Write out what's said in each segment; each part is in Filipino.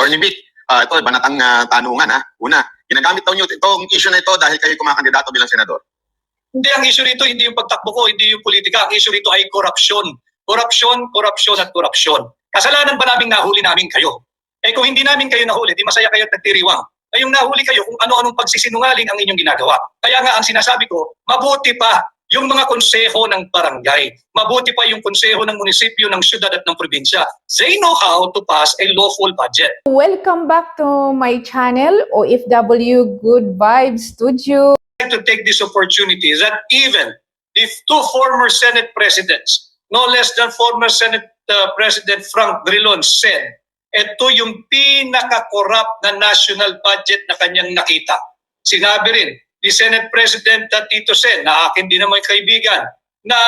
Attorney Vic, ito, banatang tanungan ha. Una, ginagamit daw niyo itong issue na ito dahil kayo kumakandidato bilang senador. Hindi, ang issue rito hindi yung pagtakbo ko, hindi yung politika. Ang issue rito ay korupsyon. Korupsyon, korupsyon at korupsyon. Kasalanan ba naming nahuli namin kayo? Eh kung hindi namin kayo nahuli, di masaya kayo at nagtiriwang. Ngayong nahuli kayo kung ano-anong pagsisinungaling ang inyong ginagawa. Kaya nga ang sinasabi ko, mabuti pa yung mga konseho ng barangay. Mabuti pa yung konseho ng munisipyo, ng syudad at ng probinsya. They know how to pass a lawful budget. Welcome back to my channel, OFW Good Vibes Studio. To take this opportunity that even if two former Senate presidents, no less than former Senate President Frank Drilon said, ito yung pinaka-corrupt na national budget na kanyang nakita. Sinabi rin ni Senate President Tito Sen, na akin din naman kaibigan, na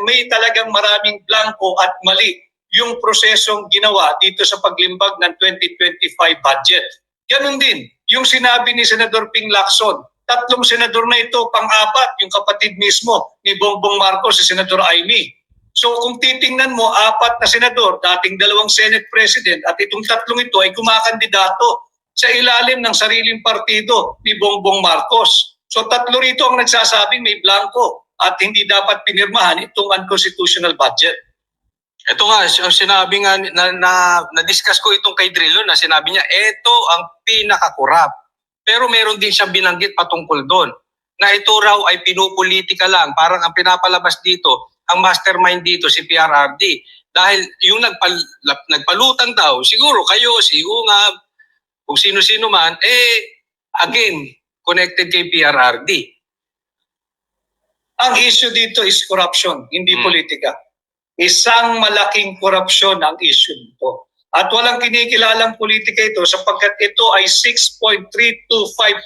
may talagang maraming blanco at mali yung prosesong ginawa dito sa paglimbag ng 2025 budget. Ganun din yung sinabi ni Senador Ping Lacson. Tatlong senador na ito, pang-apat, yung kapatid mismo ni Bongbong Marcos, si Senador Amy. So kung titingnan mo, apat na senador, dating dalawang Senate President, at itong tatlong ito ay kumakandidato sa ilalim ng sariling partido ni Bongbong Marcos. So tatlo rito ang nagsasabing may blanco at hindi dapat pinirmahan itong unconstitutional budget. Ito nga, sinabi nga, na-discuss ko itong kay Drilon na sinabi niya, ito ang pinaka-corrupt. Pero meron din siyang binanggit patungkol doon na ito raw ay pinupolitika lang. Parang ang pinapalabas dito, ang mastermind dito si PRRD. Dahil yung nagpalutang daw, siguro kayo, si Ungab, kung sino-sino man, again, connected kay PRRD. Ang issue dito is corruption, hindi politika. Isang malaking korupsyon ang issue nito. At walang kinikilalang politika ito sapagkat ito ay 6.325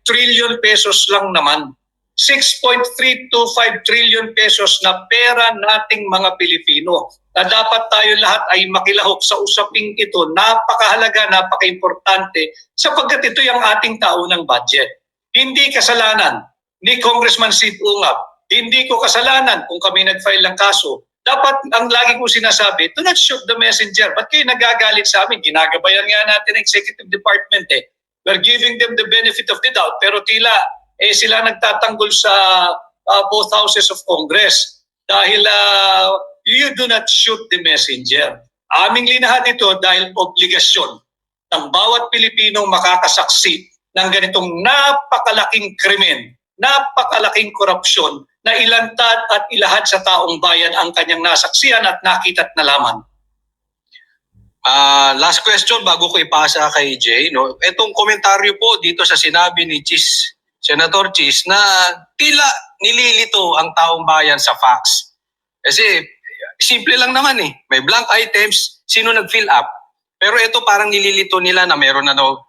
trillion pesos lang naman. 6.325 trillion pesos na pera nating mga Pilipino na dapat tayo lahat ay makilahok sa usaping ito. Napakahalaga, napaka-importante sapagkat ito yung ating taunang budget. Hindi kasalanan ni Congressman Sid Ungab. Hindi ko kasalanan kung kami nag-file ng kaso. Dapat, ang lagi ko sinasabi, do not shoot the messenger. Ba't kayo nagagalit sa amin? Ginagabayan nga natin ang executive department eh. We're giving them the benefit of the doubt. Pero tila, sila nagtatanggol sa both houses of Congress. Dahil you do not shoot the messenger. Aming linahan ito dahil obligasyon ng bawat Pilipinong makakasaksi ng ganitong napakalaking krimen, napakalaking korupsyon na ilantad at ilahad sa taong bayan ang kanyang nasaksihan at nakita at nalaman. Last question bago ko ipasa kay Jay. No? Itong komentaryo po dito sa sinabi ni Senator Chis na tila nililito ang taong bayan sa facts. Kasi simple lang naman eh. May blank items, sino nag-fill up? Pero ito parang nililito nila na meron na daw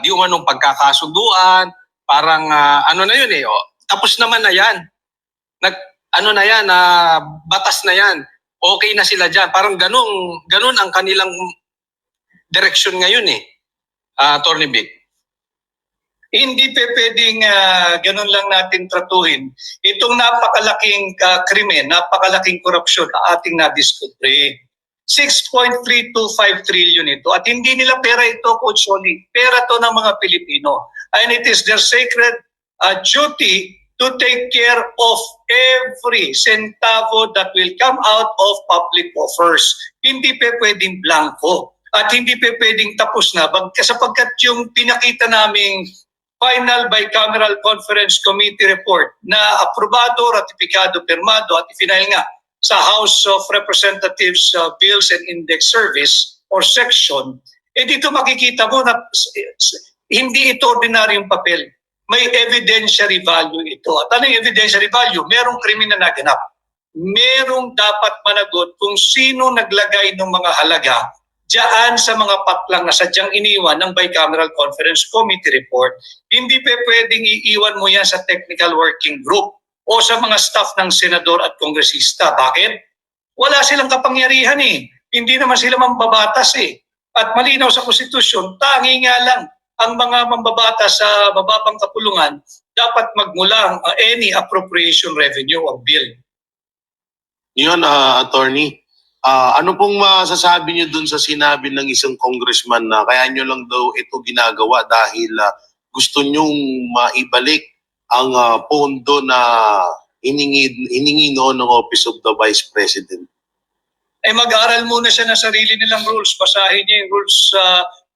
di umanong pagkakasunduan, parang ano na yun eh. Tapos naman na yan. Batas na yan. Okay na sila dyan. Parang ganun ang kanilang direction ngayon eh. Attorney Vic. Hindi pwedeng ganun lang natin tratuhin. Itong napakalaking krimen, napakalaking korupsyon na ating nadiskubre. 6.325 trillion ito. At hindi nila pera ito, Coach Oli. Pera to ng mga Pilipino. And it is their sacred duty to take care of every centavo that will come out of public offers. Hindi pwedeng blanco at hindi pwedeng tapos na sapagkat yung pinakita naming final bicameral conference committee report na aprobado, ratifikado, pirmado at final nga sa House of Representatives Bills and Index Service or section, dito makikita mo na hindi ito ordinaryong papel. May evidentiary value ito. At ano yung evidentiary value? Merong krimen na naganap. Merong dapat managot kung sino naglagay ng mga halaga diyan sa mga patlang na sadyang iniwan ng Bicameral Conference Committee report. Hindi pwedeng iiwan mo yan sa technical working group o sa mga staff ng senador at kongresista. Bakit? Wala silang kapangyarihan eh. Hindi naman sila mambabatas eh. At malinaw sa konstitusyon, tangi nga lang ang mga mambabatas sa bababang kapulungan dapat magmulang any appropriation revenue or bill. Yun, attorney. Ano pong masasabi niyo dun sa sinabi ng isang congressman na kaya niyo lang daw ito ginagawa dahil gusto niyong maibalik ang pondo na hiningi noon ng Office of the Vice President? Mag-aral muna siya ng sarili nilang rules. Basahin niya yung rules,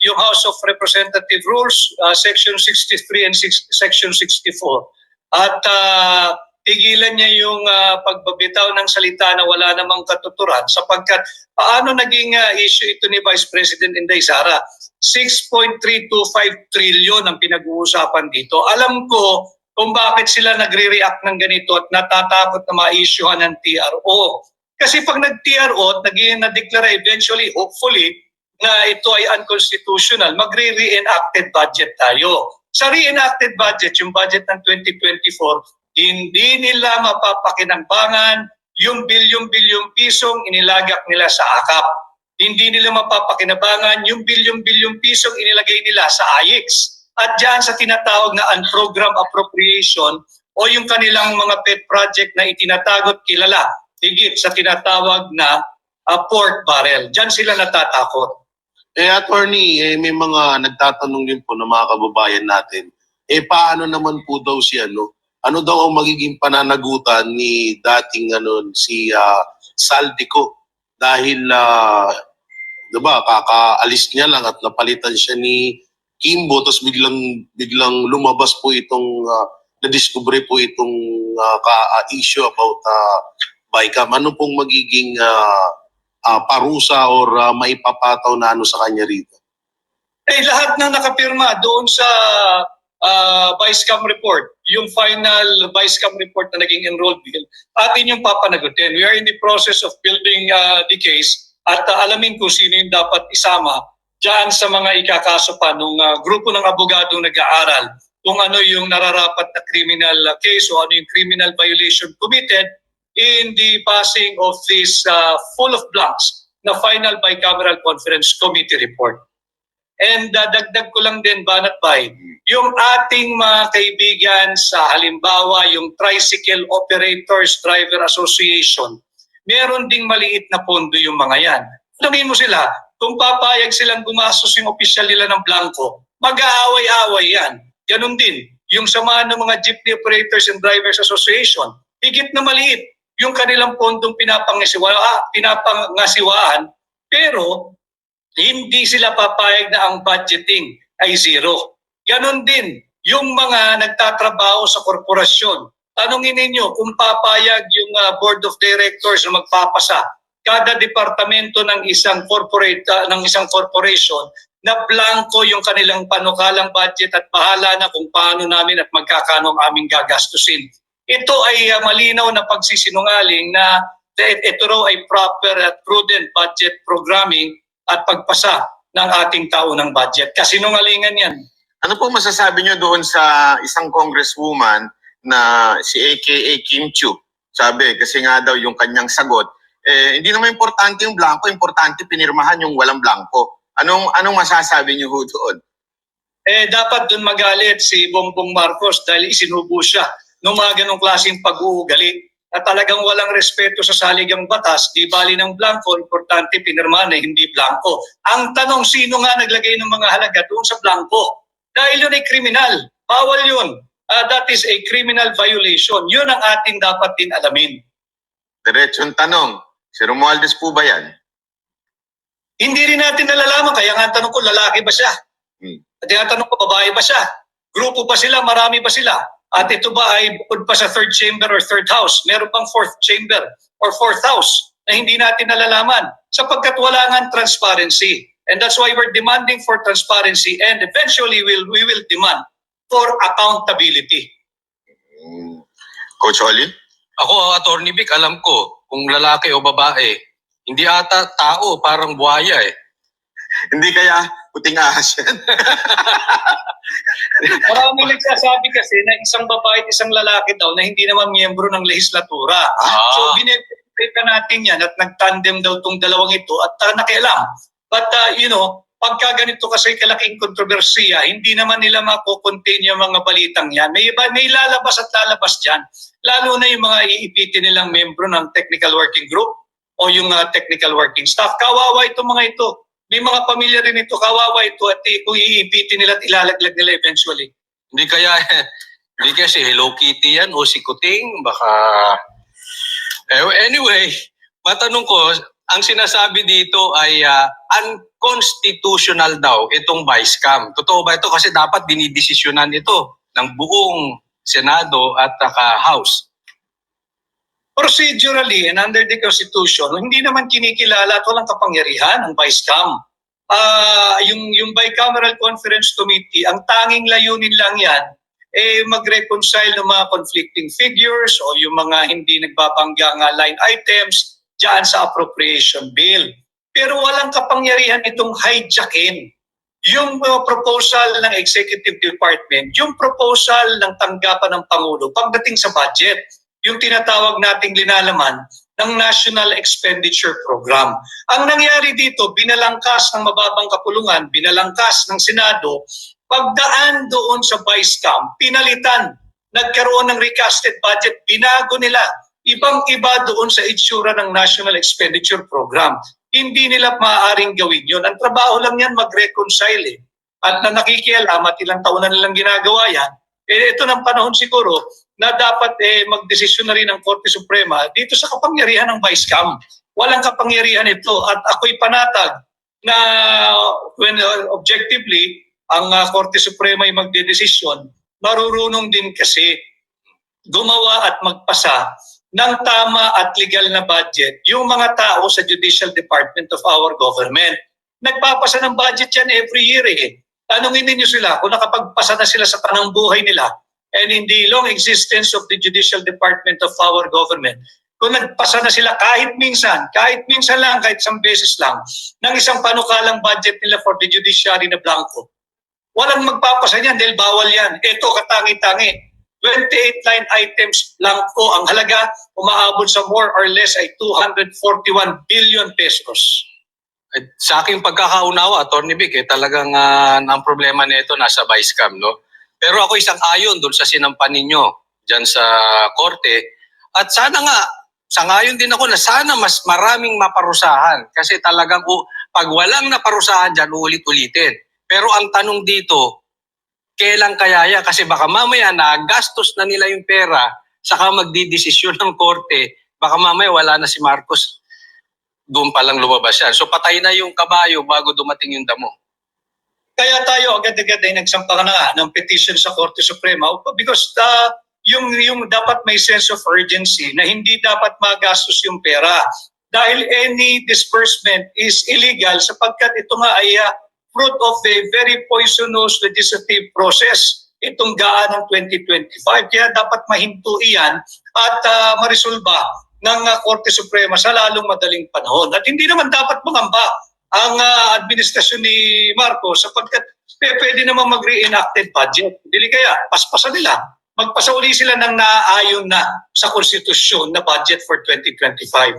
yung House of Representative Rules, Section 63 and Section 64. At tigilan niya yung pagbabitaw ng salita na wala namang katuturan sapagkat paano naging issue ito ni Vice President Inday Sara? 6.325 trillion ang pinag-uusapan dito. Alam ko kung bakit sila nagre-react ng ganito at natatakot na ma-issuehan ng TRO. Kasi pag nag-TRO at na-declare eventually, hopefully, na ito ay unconstitutional, magre-reenacted budget tayo. Sa reenacted budget, yung budget ng 2024, hindi nila mapapakinabangan yung bilyong-bilyong pisong inilagak nila sa AKAP. Hindi nila mapapakinabangan yung bilyong-bilyong pisong inilagay nila sa AIX. At dyan sa tinatawag na unprogrammed appropriation o yung kanilang mga pet project na itinatagot kilala higit sa tinatawag na pork barrel. Diyan sila natatakot. Attorney, may mga nagtatanong din po ng mga kababayan natin, paano naman po daw si ano daw ang magiging pananagutan ni dating si Saldico dahil diba kakaalis niya lang at napalitan siya ni Kimbo tapos biglang lumabas po itong na-discover po itong issue about BICAM. Ano pong magiging parusa or maipapataw na sa kanya rito? Lahat ng nakapirma doon sa Vice-Cam report, yung final Vice-Cam report na naging enrolled bill, atin yung papanagutin. We are in the process of building the case at alamin kung sino yung dapat isama dyan sa mga ikakaso pa ng grupo ng abogadong nag-aaral kung ano yung nararapat na criminal case o ano yung criminal violation committed in the passing of this full of blanks na final bicameral conference committee report. And dagdag ko lang din, Banat Bay, yung ating mga kaibigan sa halimbawa yung Tricycle Operators Driver Association, meron ding maliit na pondo yung mga yan. Tanungin mo sila, kung papayag silang gumastos yung opisyal nila ng blanco, mag-aaway-aaway yan. Ganun din, yung samahan ng mga Jeepney Operators and Drivers Association, higit na maliit yung kanilang pondong pinapangasiwaan, pero hindi sila papayag na ang budgeting ay zero. Ganon din yung mga nagtatrabaho sa korporasyon. Tanungin ninyo kung papayag yung board of directors na magpapasa kada departamento ng isang corporation na blanco yung kanilang panukalang budget at bahala na kung paano namin at magkakano ang aming gagastusin. Ito ay malinaw na pagsisinungaling na ito raw ay proper at prudent budget programming at pagpasa ng ating taunang budget. Kasinungalingan yan. Ano po masasabi niyo doon sa isang congresswoman na si AKA Kim Chiu? Sabi, kasi nga daw yung kanyang sagot, hindi naman importante yung blanco, importante pinirmahan yung walang blanco. Anong masasabi niyo doon? Dapat doon magalit si Bongbong Marcos dahil isinubo siya ng mga ganong klaseng pag-uugali na talagang walang respeto sa saligang batas, di bali ng blanco, importante pinirmahan na hindi blanco. Ang tanong, sino nga naglagay ng mga halaga doon sa blanco? Dahil yun ay kriminal. Bawal yun. That is a criminal violation. Yun ang ating dapat din alamin. Diretsong tanong, si Romualdez po ba yan? Hindi rin natin nalalaman. Kaya nga tanong ko, lalaki ba siya? At tinatanong ko, babae ba siya? Grupo ba sila? Marami ba sila? At ito ba ay bukod pa sa third chamber or third house? Meron pang fourth chamber or fourth house na hindi natin nalalaman sapagkat wala nga transparency. And that's why we're demanding for transparency and eventually we will demand for accountability. Coach Oli? Ako, Attorney Vic, alam ko kung lalaki o babae. Hindi ata tao, parang buhaya eh. Hindi kaya puting ahas yan. Marami nagsasabi kasi na isang babae at isang lalaki daw na hindi naman miyembro ng lehislatura. So binibigay natin yan at nagtandem daw itong dalawang ito at nakialam. But pagka ganito kasi kalaking kontrobersiya, hindi naman nila mako-contain yung mga balitang yan. May lalabas at lalabas dyan. Lalo na yung mga iipitin nilang membro ng technical working group. o yung technical working staff. Kawawa itong mga ito. May mga pamilya rin ito, kawawa ito at kung iipitin nila at ilalaglag nila eventually. Hindi kaya si Hello Kitty yan o si Kuting, baka... Anyway, matanong ko, ang sinasabi dito ay unconstitutional daw itong vice cam. Totoo ba ito? Kasi dapat dinidesisyonan ito ng buong Senado at House. Procedurally and under the Constitution, hindi naman kinikilala at walang kapangyarihan ang vice cam. Yung bicameral conference committee, ang tanging layunin lang yan, mag-reconcile ng mga conflicting figures o yung mga hindi nagbabanggang line items dyan sa appropriation bill. Pero walang kapangyarihan itong hijackin yung proposal ng Executive Department, yung proposal ng tanggapan ng Pangulo pagdating sa budget, yung tinatawag nating linalaman ng National Expenditure Program. Ang nangyari dito, binalangkas ng mababang kapulungan, binalangkas ng Senado, pagdaan doon sa vice cam, pinalitan, nagkaroon ng recasted budget, binago nila, ibang-iba doon sa itsura ng National Expenditure Program. Hindi nila maaaring gawin yun. Ang trabaho lang yan mag-reconcile At na nakikialam at ilang taon na nilang ginagawa yan, ito ng panahon siguro na dapat magdesisyon na rin ng Korte Suprema dito sa kapangyarihan ng vice cam. Walang kapangyarihan ito at ako'y panatag na when objectively ang Korte Suprema ay magdedesisyon, marurunong din kasi gumawa at magpasa ng tama at legal na budget yung mga tao sa Judicial Department of our government. Nagpapasa ng budget yan every year Tanungin ninyo sila kung nakapagpasa na sila sa tanang buhay nila and in the long existence of the Judicial Department of our government, kung nagpasa na sila kahit minsan lang, kahit isang beses lang, ng isang panukalang budget nila for the judiciary na blanco. Walang magpapasa niyan dahil bawal yan. Ito katangi-tangi. 28 line items blanco. Ang halaga umaabot sa more or less ay 241 billion pesos. Sa aking pagkakaunawa, Atty. Vic, talagang ang problema nito nasa vice cam, no? Pero ako isang ayon doon sa sinampan ninyo dyan sa korte. At sana nga, sangayon din ako na sana mas maraming maparusahan. Kasi talagang pag walang naparusahan dyan, ulit-ulitin. Pero ang tanong dito, kailan kaya yan? Kasi baka mamaya nagastos na nila yung pera, saka magdidesisyon ng korte, baka mamaya wala na si Marcos. Doon pa lang lumabas yan. So patay na yung kabayo bago dumating yung damo. Kaya tayo agad-agad ay nagsampa na ng petition sa Korte Suprema because yung dapat may sense of urgency na hindi dapat magastos yung pera dahil any disbursement is illegal sapagkat ito nga ay fruit of a very poisonous legislative process itong gaan ng 2025. Kaya dapat mahinto iyan at marisolba ng Korte Suprema sa lalong madaling panahon. At hindi naman dapat mangamba ang administrasyon ni Marcos sapagkat pwede naman mag-reenacted budget. Dili kaya, paspasan nila. Magpasa uli sila ng naayon na sa konstitusyon na budget for 2025.